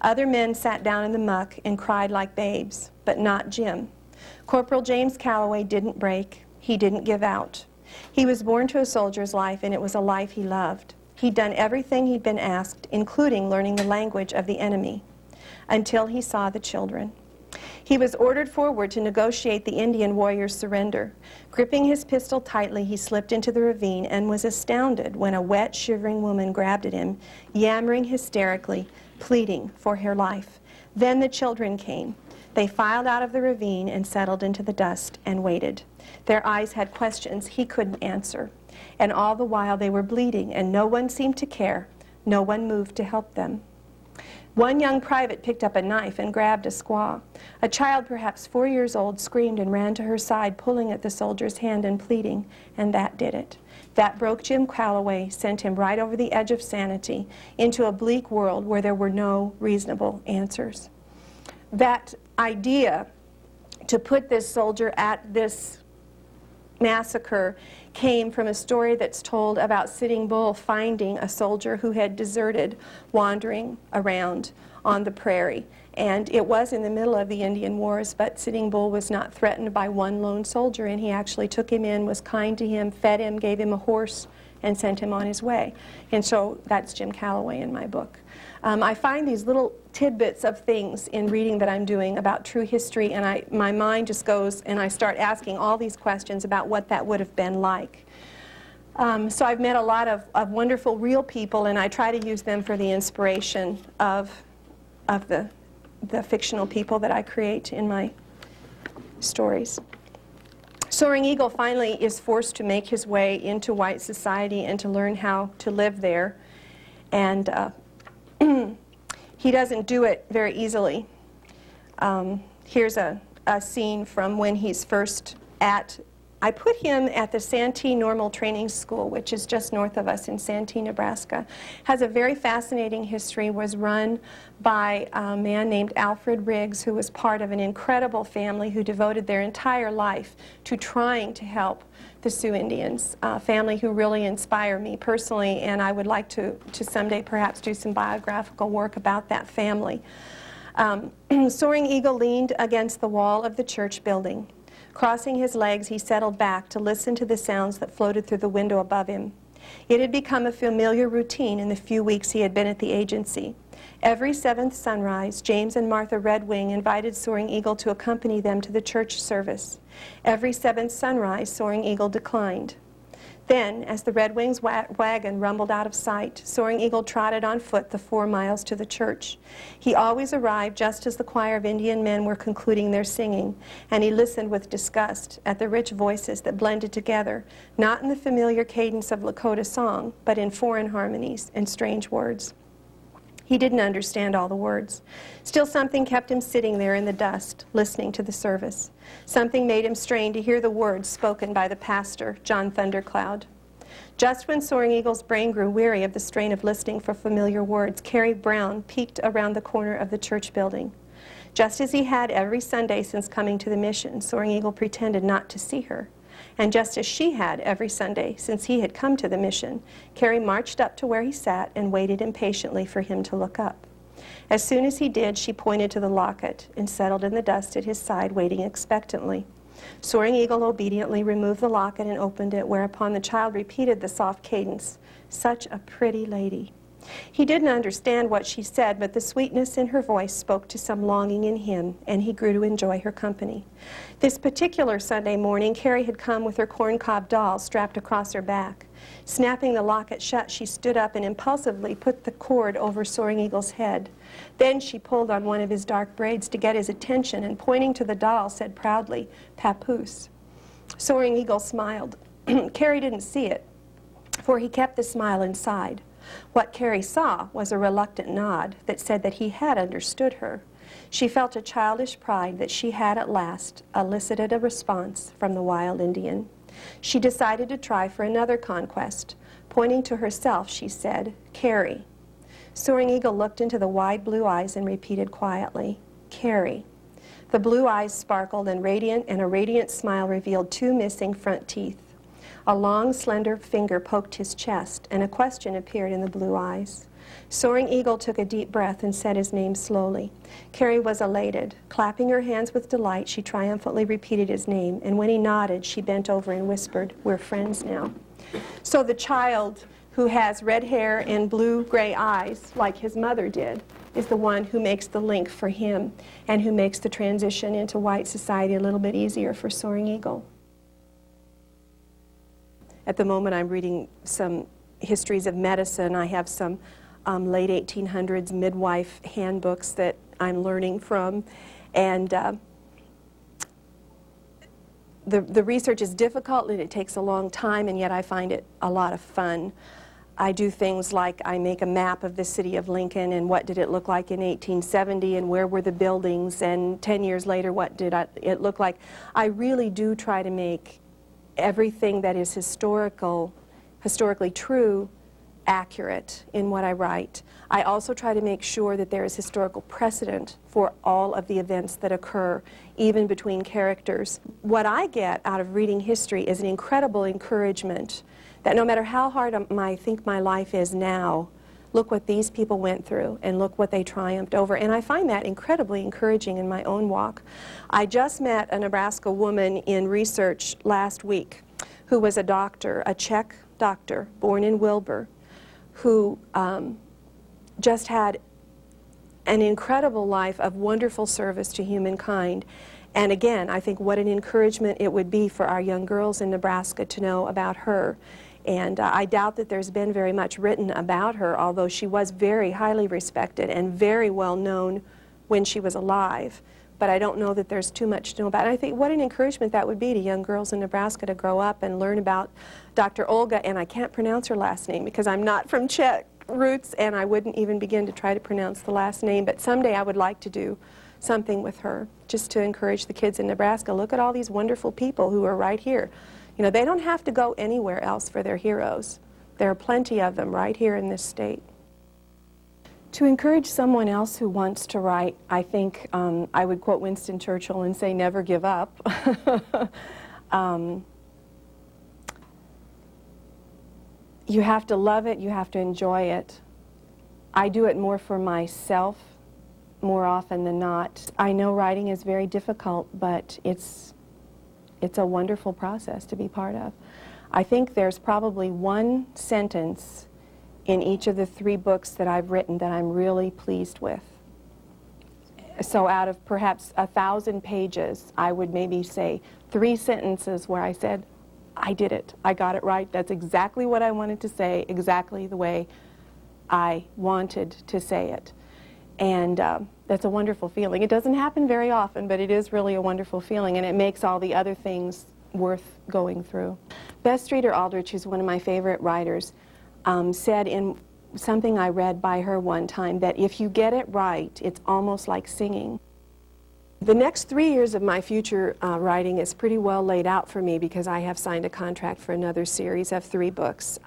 Speaker 1: Other men sat down in the muck and cried like babes, but not Jim. Corporal James Calloway didn't break. He didn't give out. He was born to a soldier's life, and it was a life he loved. He'd done everything he'd been asked, including learning the language of the enemy, until he saw the children. He was ordered forward to negotiate the Indian warrior's surrender. Gripping his pistol tightly, he slipped into the ravine and was astounded when a wet, shivering woman grabbed at him, yammering hysterically, pleading for her life. Then the children came. They filed out of the ravine and settled into the dust and waited. Their eyes had questions he couldn't answer. And all the while they were bleeding, and no one seemed to care. No one moved to help them. One young private picked up a knife and grabbed a squaw. A child, perhaps 4 years old, screamed and ran to her side, pulling at the soldier's hand and pleading, and that did it. That broke Jim Calloway, sent him right over the edge of sanity, into a bleak world where there were no reasonable answers. That idea to put this soldier at this massacre came from a story that's told about Sitting Bull finding a soldier who had deserted, wandering around on the prairie. And it was in the middle of the Indian Wars, but Sitting Bull was not threatened by one lone soldier, and he actually took him in, was kind to him, fed him, gave him a horse, and sent him on his way. And so that's Jim Calloway in my book. I find these little tidbits of things in reading that I'm doing about true history, and my mind just goes and I start asking all these questions about what that would have been like. So I've met a lot of wonderful real people, and I try to use them for the inspiration of the fictional people that I create in my stories. Soaring Eagle finally is forced to make his way into white society and to learn how to live there. And he doesn't do it very easily. Here's a scene from when he's first I put him at the Santee Normal Training School, which is just north of us in Santee, Nebraska. Has a very fascinating history, was run by a man named Alfred Riggs, who was part of an incredible family who devoted their entire life to trying to help the Sioux Indians, a family who really inspire me personally, and I would like to someday perhaps do some biographical work about that family. Soaring Eagle leaned against the wall of the church building. Crossing his legs, he settled back to listen to the sounds that floated through the window above him. It had become a familiar routine in the few weeks he had been at the agency. Every seventh sunrise, James and Martha Red Wing invited Soaring Eagle to accompany them to the church service. Every seventh sunrise, Soaring Eagle declined. Then, as the Red Wings' wagon rumbled out of sight, Soaring Eagle trotted on foot the 4 miles to the church. He always arrived just as the choir of Indian men were concluding their singing, and he listened with disgust at the rich voices that blended together, not in the familiar cadence of Lakota song, but in foreign harmonies and strange words. He didn't understand all the words. Still, something kept him sitting there in the dust, listening to the service. Something made him strain to hear the words spoken by the pastor, John Thundercloud. Just when Soaring Eagle's brain grew weary of the strain of listening for familiar words, Carrie Brown peeked around the corner of the church building. Just as he had every Sunday since coming to the mission, Soaring Eagle pretended not to see her. And just as she had every Sunday since he had come to the mission, Carrie marched up to where he sat and waited impatiently for him to look up. As soon as he did, she pointed to the locket and settled in the dust at his side, waiting expectantly. Soaring Eagle obediently removed the locket and opened it, whereupon the child repeated the soft cadence, "Such a pretty lady." He didn't understand what she said, but the sweetness in her voice spoke to some longing in him, and he grew to enjoy her company. This particular Sunday morning, Carrie had come with her corncob doll strapped across her back. Snapping the locket shut, she stood up and impulsively put the cord over Soaring Eagle's head. Then she pulled on one of his dark braids to get his attention, and pointing to the doll, said proudly, "Papoose." Soaring Eagle smiled. Carrie didn't see it, for he kept the smile inside. What Carrie saw was a reluctant nod that said that he had understood her. She felt a childish pride that she had at last elicited a response from the wild Indian. She decided to try for another conquest. Pointing to herself, she said, "Carrie." Soaring Eagle looked into the wide blue eyes and repeated quietly, "Carrie." The blue eyes sparkled, and a radiant smile revealed 2 missing front teeth. A long, slender finger poked his chest, and a question appeared in the blue eyes. Soaring Eagle took a deep breath and said his name slowly. Carrie was elated. Clapping her hands with delight, she triumphantly repeated his name, and when he nodded, she bent over and whispered, "We're friends now." So the child who has red hair and blue-gray eyes, like his mother did, is the one who makes the link for him and who makes the transition into white society a little bit easier for Soaring Eagle. At the moment, I'm reading some histories of medicine. I have some late 1800s midwife handbooks that I'm learning from, and the research is difficult and it takes a long time, and yet I find it a lot of fun. I do things like I make a map of the city of Lincoln and what did it look like in 1870 and where were the buildings, and 10 years later what did it look like. I really do try to make everything that is historically true accurate in what I write. I also try to make sure that there is historical precedent for all of the events that occur, even between characters. What I get out of reading history is an incredible encouragement that no matter how hard I think my life is now, look what these people went through and look what they triumphed over. And I find that incredibly encouraging in my own walk. I just met a Nebraska woman in research last week who was a doctor, a Czech doctor, born in Wilbur, who just had an incredible life of wonderful service to humankind. And again, I think what an encouragement it would be for our young girls in Nebraska to know about her. And I doubt that there's been very much written about her, although she was very highly respected and very well known when she was alive. But I don't know that there's too much to know about it. I think what an encouragement that would be to young girls in Nebraska to grow up and learn about Dr. Olga, and I can't pronounce her last name because I'm not from Czech roots and I wouldn't even begin to try to pronounce the last name, but someday I would like to do something with her, just to encourage the kids in Nebraska. Look at all these wonderful people who are right here. You know, they don't have to go anywhere else for their heroes. There are plenty of them right here in this state. To encourage someone else who wants to write, I think I would quote Winston Churchill and say, never give up. You have to love it, you have to enjoy it. I do it more for myself more often than not. I know writing is very difficult, but it's a wonderful process to be part of. I think there's probably one sentence in each of the 3 books that I've written that I'm really pleased with. So out of perhaps 1,000 pages, I would maybe say 3 sentences where I said, I did it, I got it right, that's exactly what I wanted to say, exactly the way I wanted to say it. And that's a wonderful feeling. It doesn't happen very often, but it is really a wonderful feeling, and it makes all the other things worth going through. Bess Streeter Aldrich, who's one of my favorite writers, said in something I read by her one time that if you get it right, it's almost like singing. The next 3 years of my future writing is pretty well laid out for me because I have signed a contract for another series of 3 books.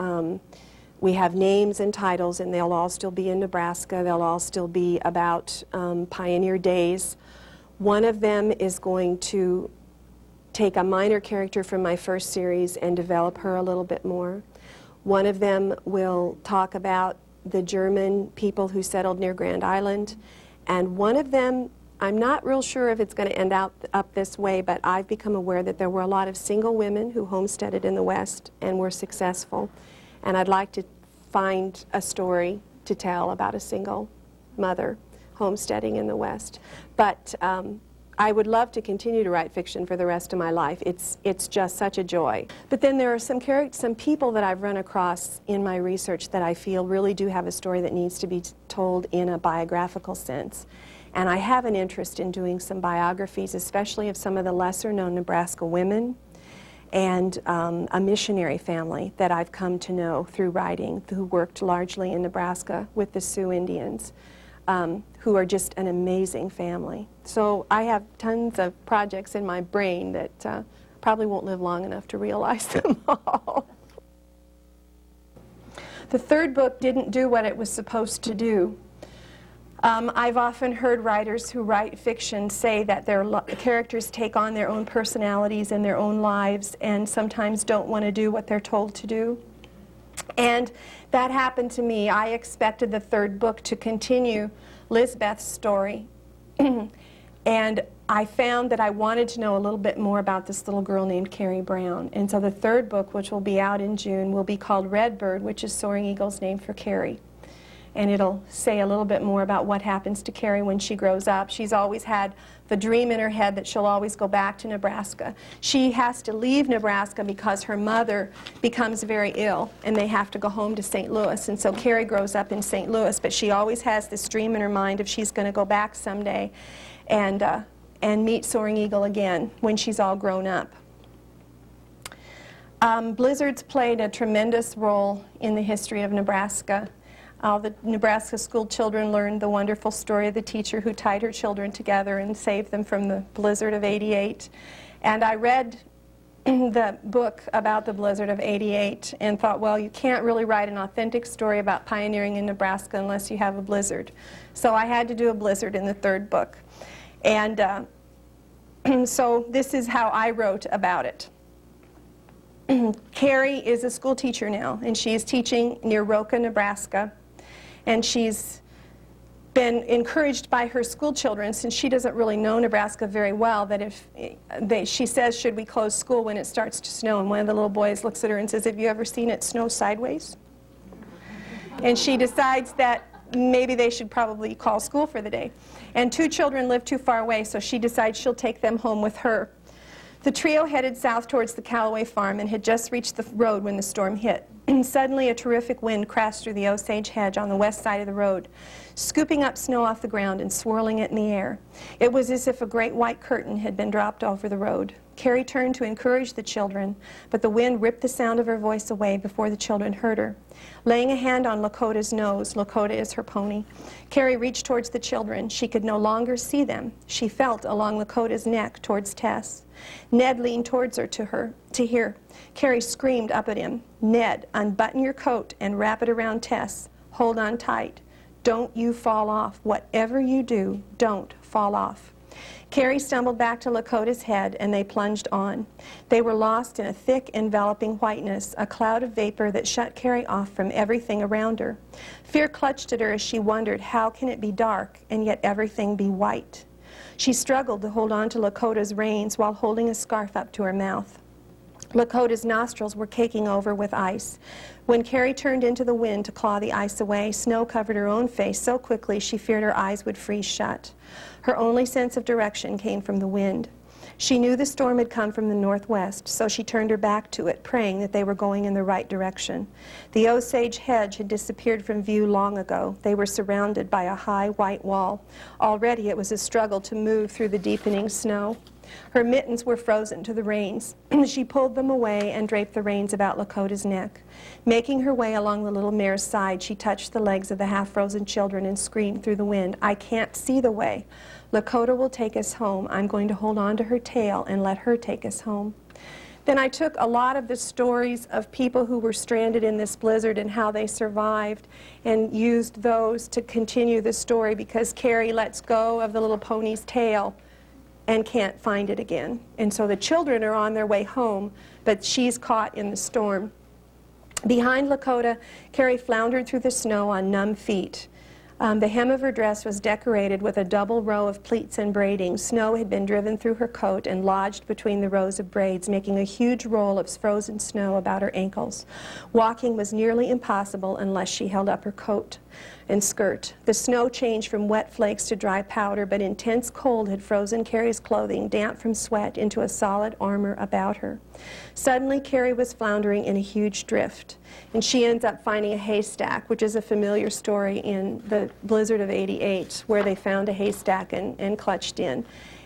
Speaker 1: We have names and titles, and they'll all still be in Nebraska. They'll all still be about pioneer days. One of them is going to take a minor character from my first series and develop her a little bit more. One of them will talk about the German people who settled near Grand Island. And one of them, I'm not real sure if it's going to end up this way, but I've become aware that there were a lot of single women who homesteaded in the West and were successful. And I'd like to find a story to tell about a single mother homesteading in the West. But I would love to continue to write fiction for the rest of my life. It's just such a joy. But then there are some people that I've run across in my research that I feel really do have a story that needs to be told in a biographical sense. And I have an interest in doing some biographies, especially of some of the lesser-known Nebraska women and a missionary family that I've come to know through writing, who worked largely in Nebraska with the Sioux Indians, who are just an amazing family. So I have tons of projects in my brain that probably won't live long enough to realize them all. The 3rd book didn't do what it was supposed to do. I've often heard writers who write fiction say that their characters take on their own personalities and their own lives and sometimes don't want to do what they're told to do. And that happened to me. I expected the 3rd book to continue Lizbeth's story. And I found that I wanted to know a little bit more about this little girl named Carrie Brown. And so the 3rd book, which will be out in June, will be called Redbird, which is Soaring Eagle's name for Carrie. And it'll say a little bit more about what happens to Carrie when she grows up. She's always had the dream in her head that she'll always go back to Nebraska. She has to leave Nebraska because her mother becomes very ill and they have to go home to St. Louis. And so Carrie grows up in St. Louis, but she always has this dream in her mind of she's going to go back someday and meet Soaring Eagle again when she's all grown up. Blizzards played a tremendous role in the history of Nebraska. All the Nebraska school children learned the wonderful story of the teacher who tied her children together and saved them from the blizzard of '88. And I read the book about the blizzard of '88 and thought, well, you can't really write an authentic story about pioneering in Nebraska unless you have a blizzard. So I had to do a blizzard in the 3rd book. And so this is how I wrote about it. Carrie is a school teacher now, and she is teaching near Roca, Nebraska. And she's been encouraged by her school children, since she doesn't really know Nebraska very well, that if she says, should we close school when it starts to snow? And one of the little boys looks at her and says, have you ever seen it snow sideways? And she decides that maybe they should probably call school for the day. And 2 children live too far away, so she decides she'll take them home with her. The trio headed south towards the Callaway farm and had just reached the road when the storm hit. Suddenly, a terrific wind crashed through the Osage hedge on the west side of the road, scooping up snow off the ground and swirling it in the air. It was as if a great white curtain had been dropped over the road. Carrie turned to encourage the children, but the wind ripped the sound of her voice away before the children heard her. Laying a hand on Lakota's nose — Lakota is her pony — Carrie reached towards the children. She could no longer see them. She felt along Lakota's neck towards Tess. Ned leaned towards her to hear. Carrie screamed up at him, "Ned, unbutton your coat and wrap it around Tess. Hold on tight. Don't you fall off. Whatever you do, don't fall off." Carrie stumbled back to Lakota's head, and they plunged on. They were lost in a thick, enveloping whiteness, a cloud of vapor that shut Carrie off from everything around her. Fear clutched at her as she wondered, how can it be dark and yet everything be white? She struggled to hold on to Lakota's reins while holding a scarf up to her mouth. Lakota's nostrils were caking over with ice. When Carrie turned into the wind to claw the ice away, snow covered her own face so quickly she feared her eyes would freeze shut. Her only sense of direction came from the wind. She knew the storm had come from the northwest, so she turned her back to it, praying that they were going in the right direction. The Osage hedge had disappeared from view long ago. They were surrounded by a high white wall. Already it was a struggle to move through the deepening snow. Her mittens were frozen to the reins. She pulled them away and draped the reins about Lakota's neck. Making her way along the little mare's side, she touched the legs of the half-frozen children and screamed through the wind, "I can't see the way. Lakota will take us home. I'm going to hold on to her tail and let her take us home." Then I took a lot of the stories of people who were stranded in this blizzard and how they survived and used those to continue the story, because Carrie lets go of the little pony's tail and can't find it again. And so the children are on their way home, but she's caught in the storm. Behind Lakota, Carrie floundered through the snow on numb feet. The hem of her dress was decorated with a double row of pleats and braiding. Snow had been driven through her coat and lodged between the rows of braids, making a huge roll of frozen snow about her ankles. Walking was nearly impossible unless she held up her coat and skirt. The snow changed from wet flakes to dry powder, but intense cold had frozen Carrie's clothing, damp from sweat, into a solid armor about her. Suddenly, Carrie was floundering in a huge drift, and she ends up finding a haystack, which is a familiar story in the blizzard of '88, where they found a haystack and clutched in.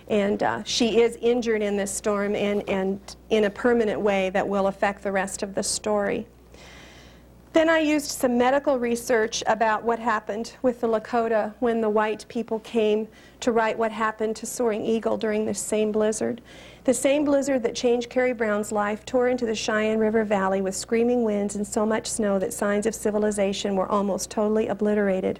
Speaker 1: And she is injured in this storm and in a permanent way that will affect the rest of the story. Then I used some medical research about what happened with the Lakota when the white people came to write what happened to Soaring Eagle during this same blizzard. The same blizzard that changed Carrie Brown's life tore into the Cheyenne River Valley with screaming winds and so much snow that signs of civilization were almost totally obliterated.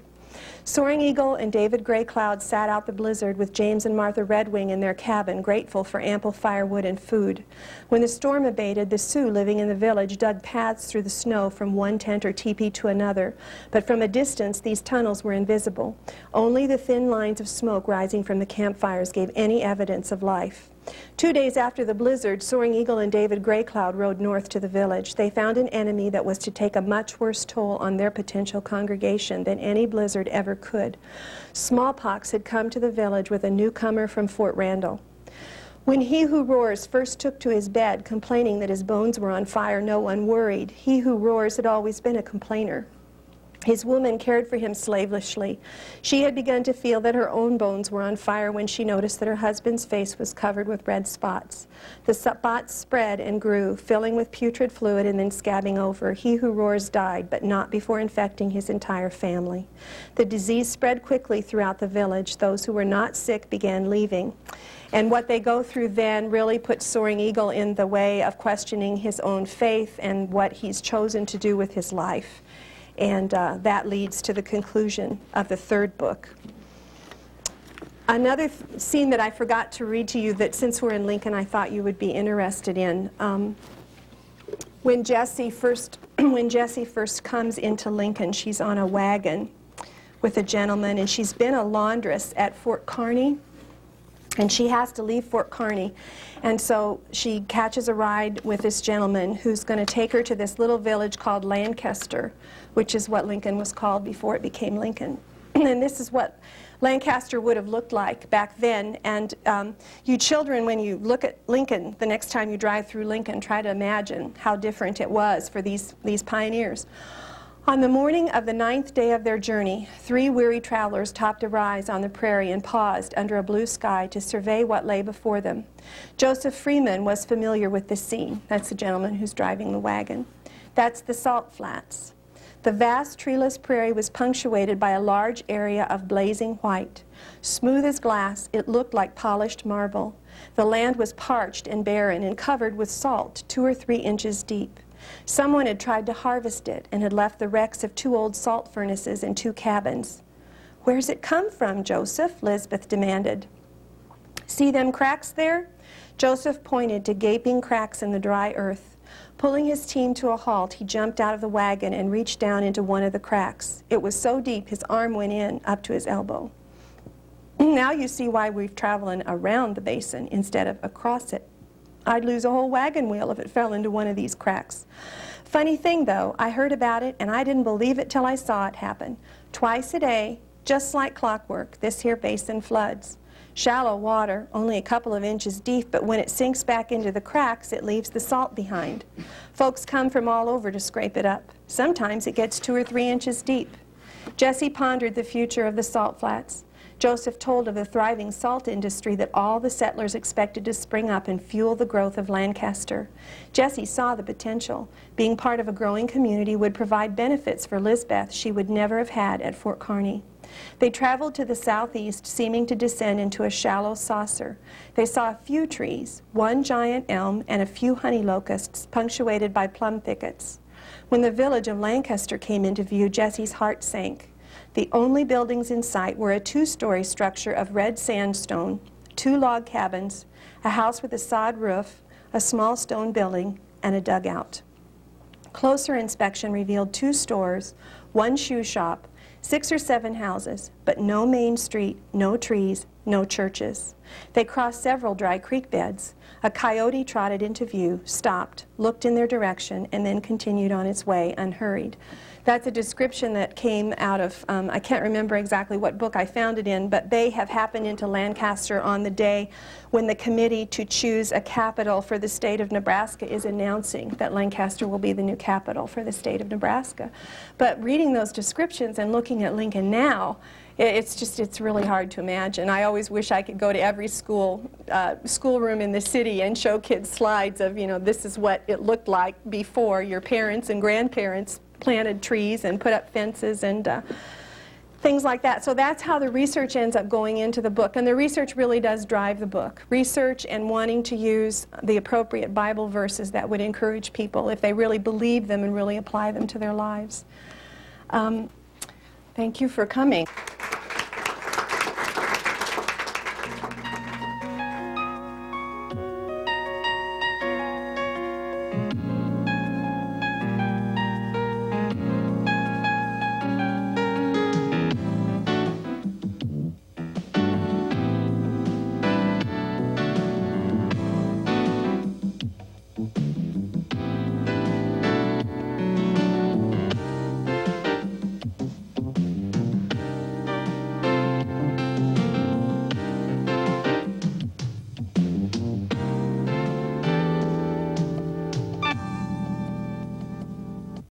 Speaker 1: Soaring Eagle and David Gray Cloud sat out the blizzard with James and Martha Redwing in their cabin, grateful for ample firewood and food. When the storm abated, the Sioux living in the village dug paths through the snow from one tent or teepee to another, but from a distance these tunnels were invisible. Only the thin lines of smoke rising from the campfires gave any evidence of life. 2 days after the blizzard, Soaring Eagle and David Gray Cloud rode north to the village. They found an enemy that was to take a much worse toll on their potential congregation than any blizzard ever could. Smallpox had come to the village with a newcomer from Fort Randall. When He Who Roars first took to his bed, complaining that his bones were on fire, no one worried. He Who Roars had always been a complainer. His woman cared for him slavishly. She had begun to feel that her own bones were on fire when she noticed that her husband's face was covered with red spots. The spots spread and grew, filling with putrid fluid and then scabbing over. He Who Roars died, but not before infecting his entire family. The disease spread quickly throughout the village. Those who were not sick began leaving. And what they go through then really puts Soaring Eagle in the way of questioning his own faith and what he's chosen to do with his life. And that leads to the conclusion of the third book. Another scene that I forgot to read to you that, since we're in Lincoln, I thought you would be interested in. When Jessie first comes into Lincoln, she's on a wagon. with a gentleman, and she's been a laundress at Fort Kearny, and she has to leave Fort Kearny. And so she catches a ride with this gentleman who's going to take her to this little village called Lancaster, which is what Lincoln was called before it became Lincoln. And this is what Lancaster would have looked like back then. And you children, when you look at Lincoln, the next time you drive through Lincoln, try to imagine how different it was for these pioneers. On the morning of the 9th day of their journey, 3 weary travelers topped a rise on the prairie and paused under a blue sky to survey what lay before them. Joseph Freeman was familiar with this scene. That's the gentleman who's driving the wagon. That's the salt flats. The vast treeless prairie was punctuated by a large area of blazing white. Smooth as glass, it looked like polished marble. The land was parched and barren and covered with salt 2 or 3 inches deep. Someone had tried to harvest it and had left the wrecks of 2 old salt furnaces and 2 cabins. "Where's it come from, Joseph?" Lisbeth demanded. "See them cracks there?" Joseph pointed to gaping cracks in the dry earth. Pulling his team to a halt, he jumped out of the wagon and reached down into one of the cracks. It was so deep his arm went in up to his elbow. "Now you see why we've traveling around the basin instead of across it. I'd lose a whole wagon wheel if it fell into one of these cracks. Funny thing, though, I heard about it, and I didn't believe it till I saw it happen. Twice a day, just like clockwork, this here basin floods. Shallow water, only a couple of inches deep, but when it sinks back into the cracks, it leaves the salt behind. Folks come from all over to scrape it up. Sometimes it gets 2 or 3 inches deep." Jesse pondered the future of the salt flats. Joseph told of the thriving salt industry that all the settlers expected to spring up and fuel the growth of Lancaster. Jesse saw the potential. Being part of a growing community would provide benefits for Lisbeth she would never have had at Fort Kearny. They traveled to the southeast, seeming to descend into a shallow saucer. They saw a few trees, 1 giant elm and a few honey locusts, punctuated by plum thickets. When the village of Lancaster came into view, Jesse's heart sank. The only buildings in sight were a 2-story structure of red sandstone, 2 log cabins, a house with a sod roof, a small stone building, and a dugout. Closer inspection revealed 2 stores, 1 shoe shop, 6 or 7 houses, but no main street, no trees, no churches. They crossed several dry creek beds. A coyote trotted into view, stopped, looked in their direction, and then continued on its way unhurried. That's a description that came out of, I can't remember exactly what book I found it in, but they have happened into Lancaster on the day when the committee to choose a capital for the state of Nebraska is announcing that Lancaster will be the new capital for the state of Nebraska. But reading those descriptions and looking at Lincoln now, it's really hard to imagine. I always wish I could go to every schoolroom in the city and show kids slides of, this is what it looked like before your parents and grandparents planted trees and put up fences and things like that. So that's how the research ends up going into the book. And the research really does drive the book. Research and wanting to use the appropriate Bible verses that would encourage people if they really believe them and really apply them to their lives. Thank you for coming.